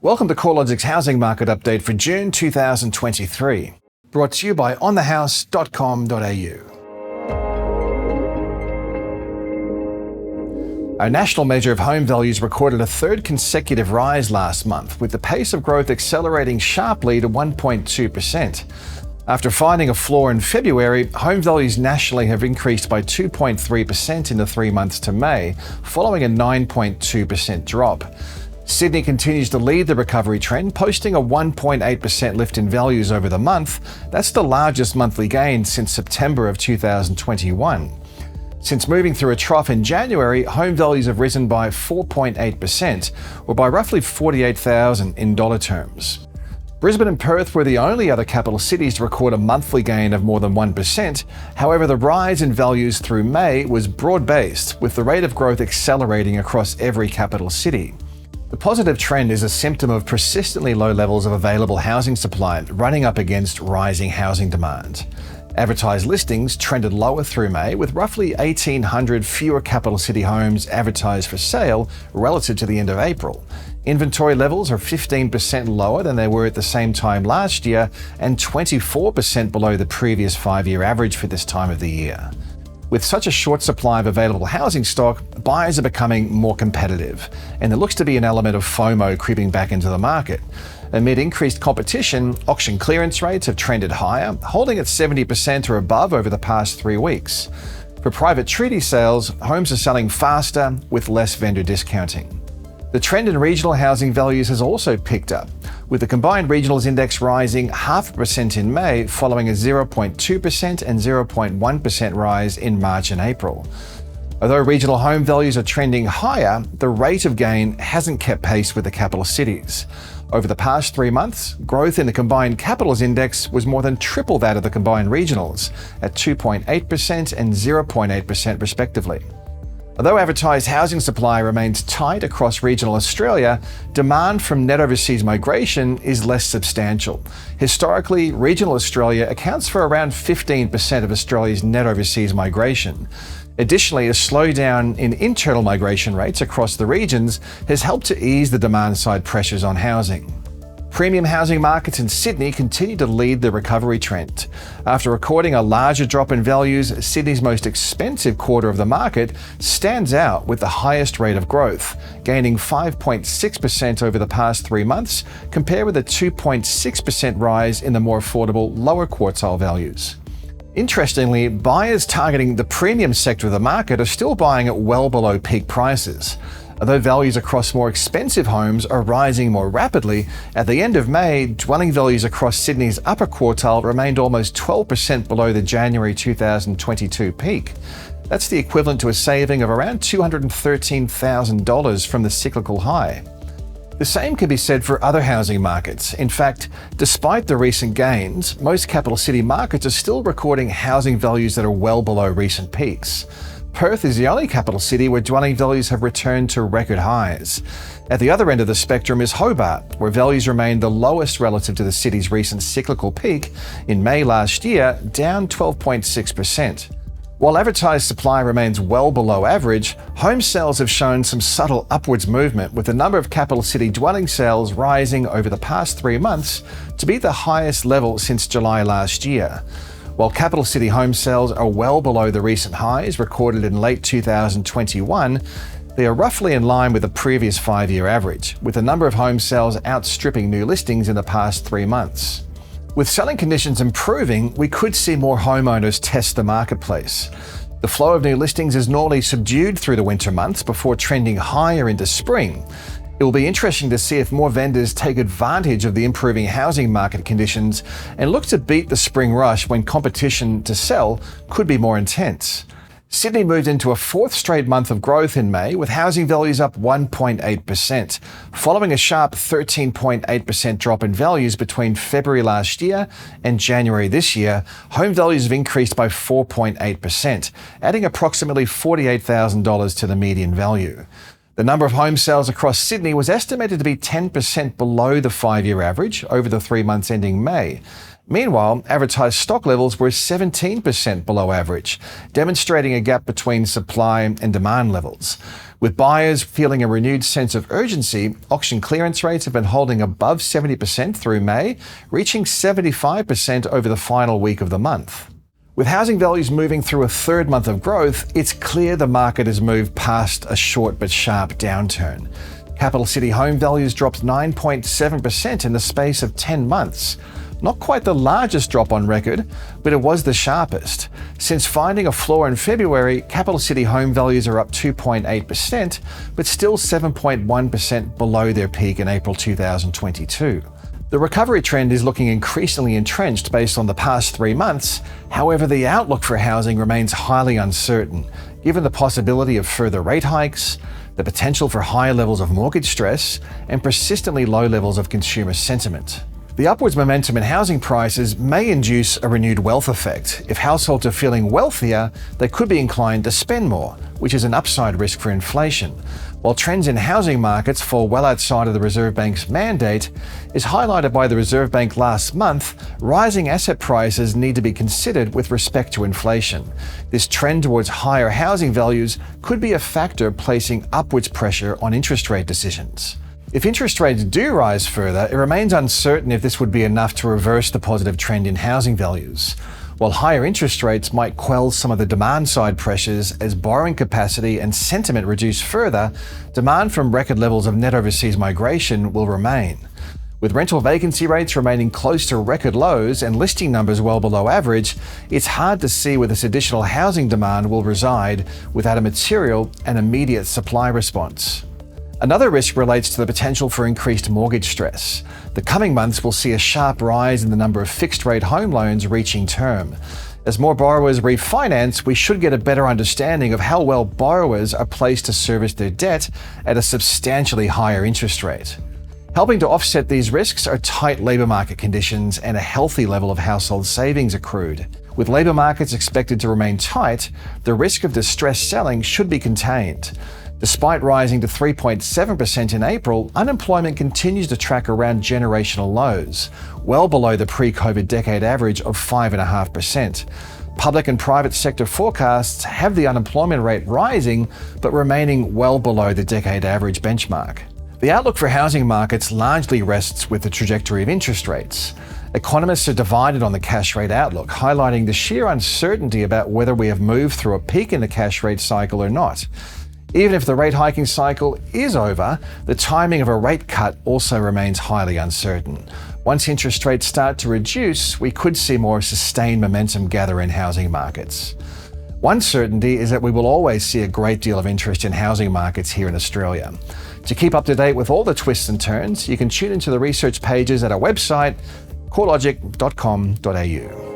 Welcome to CoreLogic's housing market update for June 2023, brought to you by onthehouse.com.au. Our national measure of home values recorded a third consecutive rise last month, with the pace of growth accelerating sharply to 1.2%. After finding a floor in February, home values nationally have increased by 2.3% in the 3 months to May, following a 9.2% drop. Sydney continues to lead the recovery trend, posting a 1.8% lift in values over the month. That's the largest monthly gain since September of 2021. Since moving through a trough in January, home values have risen by 4.8%, or by roughly $48,000 in dollar terms. Brisbane and Perth were the only other capital cities to record a monthly gain of more than 1%. However, the rise in values through May was broad-based, with the rate of growth accelerating across every capital city. The positive trend is a symptom of persistently low levels of available housing supply running up against rising housing demand. Advertised listings trended lower through May, with roughly 1,800 fewer capital city homes advertised for sale relative to the end of April. Inventory levels are 15% lower than they were at the same time last year and 24% below the previous 5-year average for this time of the year. With such a short supply of available housing stock, buyers are becoming more competitive, and there looks to be an element of FOMO creeping back into the market. Amid increased competition, auction clearance rates have trended higher, holding at 70% or above over the past 3 weeks. For private treaty sales, homes are selling faster with less vendor discounting. The trend in regional housing values has also picked up, with the combined regionals index rising 0.5% in May, following a 0.2% and 0.1% rise in March and April. Although regional home values are trending higher, the rate of gain hasn't kept pace with the capital cities. Over the past 3 months, growth in the combined capitals index was more than triple that of the combined regionals, at 2.8% and 0.8% respectively. Although advertised housing supply remains tight across regional Australia, demand from net overseas migration is less substantial. Historically, regional Australia accounts for around 15% of Australia's net overseas migration. Additionally, a slowdown in internal migration rates across the regions has helped to ease the demand-side pressures on housing. Premium housing markets in Sydney continue to lead the recovery trend. After recording a larger drop in values, Sydney's most expensive quarter of the market stands out with the highest rate of growth, gaining 5.6% over the past 3 months, compared with a 2.6% rise in the more affordable lower quartile values. Interestingly, buyers targeting the premium sector of the market are still buying at well below peak prices. Although values across more expensive homes are rising more rapidly, at the end of May, dwelling values across Sydney's upper quartile remained almost 12% below the January 2022 peak. That's the equivalent to a saving of around $213,000 from the cyclical high. The same can be said for other housing markets. In fact, despite the recent gains, most capital city markets are still recording housing values that are well below recent peaks. Perth is the only capital city where dwelling values have returned to record highs. At the other end of the spectrum is Hobart, where values remain the lowest relative to the city's recent cyclical peak in May last year, down 12.6%. While advertised supply remains well below average, home sales have shown some subtle upwards movement, with the number of capital city dwelling sales rising over the past 3 months to be the highest level since July last year. While capital city home sales are well below the recent highs recorded in late 2021, they are roughly in line with the previous 5-year average, with the number of home sales outstripping new listings in the past 3 months. With selling conditions improving, we could see more homeowners test the marketplace. The flow of new listings is normally subdued through the winter months before trending higher into spring. It will be interesting to see if more vendors take advantage of the improving housing market conditions and look to beat the spring rush when competition to sell could be more intense. Sydney moved into a 4th straight month of growth in May, with housing values up 1.8%, following a sharp 13.8% drop in values between February last year and January this year. Home values have increased by 4.8%, adding approximately $48,000 to the median value. The number of home sales across Sydney was estimated to be 10% below the 5-year average over the 3 months ending May. Meanwhile, advertised stock levels were 17% below average, demonstrating a gap between supply and demand levels. With buyers feeling a renewed sense of urgency, auction clearance rates have been holding above 70% through May, reaching 75% over the final week of the month. With housing values moving through a third month of growth, it's clear the market has moved past a short but sharp downturn. Capital city home values dropped 9.7% in the space of 10 months. Not quite the largest drop on record, but it was the sharpest. Since finding a floor in February, capital city home values are up 2.8%, but still 7.1% below their peak in April 2022. The recovery trend is looking increasingly entrenched based on the past 3 months. However, the outlook for housing remains highly uncertain, given the possibility of further rate hikes, the potential for higher levels of mortgage stress, and persistently low levels of consumer sentiment. The upwards momentum in housing prices may induce a renewed wealth effect. If households are feeling wealthier, they could be inclined to spend more, which is an upside risk for inflation. While trends in housing markets fall well outside of the Reserve Bank's mandate, is highlighted by the Reserve Bank last month, rising asset prices need to be considered with respect to inflation. This trend towards higher housing values could be a factor placing upwards pressure on interest rate decisions. If interest rates do rise further, it remains uncertain if this would be enough to reverse the positive trend in housing values. While higher interest rates might quell some of the demand-side pressures as borrowing capacity and sentiment reduce further, demand from record levels of net overseas migration will remain. With rental vacancy rates remaining close to record lows and listing numbers well below average, it's hard to see where this additional housing demand will reside without a material and immediate supply response. Another risk relates to the potential for increased mortgage stress. The coming months will see a sharp rise in the number of fixed-rate home loans reaching term. As more borrowers refinance, we should get a better understanding of how well borrowers are placed to service their debt at a substantially higher interest rate. Helping to offset these risks are tight labour market conditions and a healthy level of household savings accrued. With labour markets expected to remain tight, the risk of distressed selling should be contained. Despite rising to 3.7% in April, unemployment continues to track around generational lows, well below the pre-COVID decade average of 5.5%. Public and private sector forecasts have the unemployment rate rising, but remaining well below the decade average benchmark. The outlook for housing markets largely rests with the trajectory of interest rates. Economists are divided on the cash rate outlook, highlighting the sheer uncertainty about whether we have moved through a peak in the cash rate cycle or not. Even if the rate hiking cycle is over, the timing of a rate cut also remains highly uncertain. Once interest rates start to reduce, we could see more sustained momentum gather in housing markets. One certainty is that we will always see a great deal of interest in housing markets here in Australia. To keep up to date with all the twists and turns, you can tune into the research pages at our website, CoreLogic.com.au.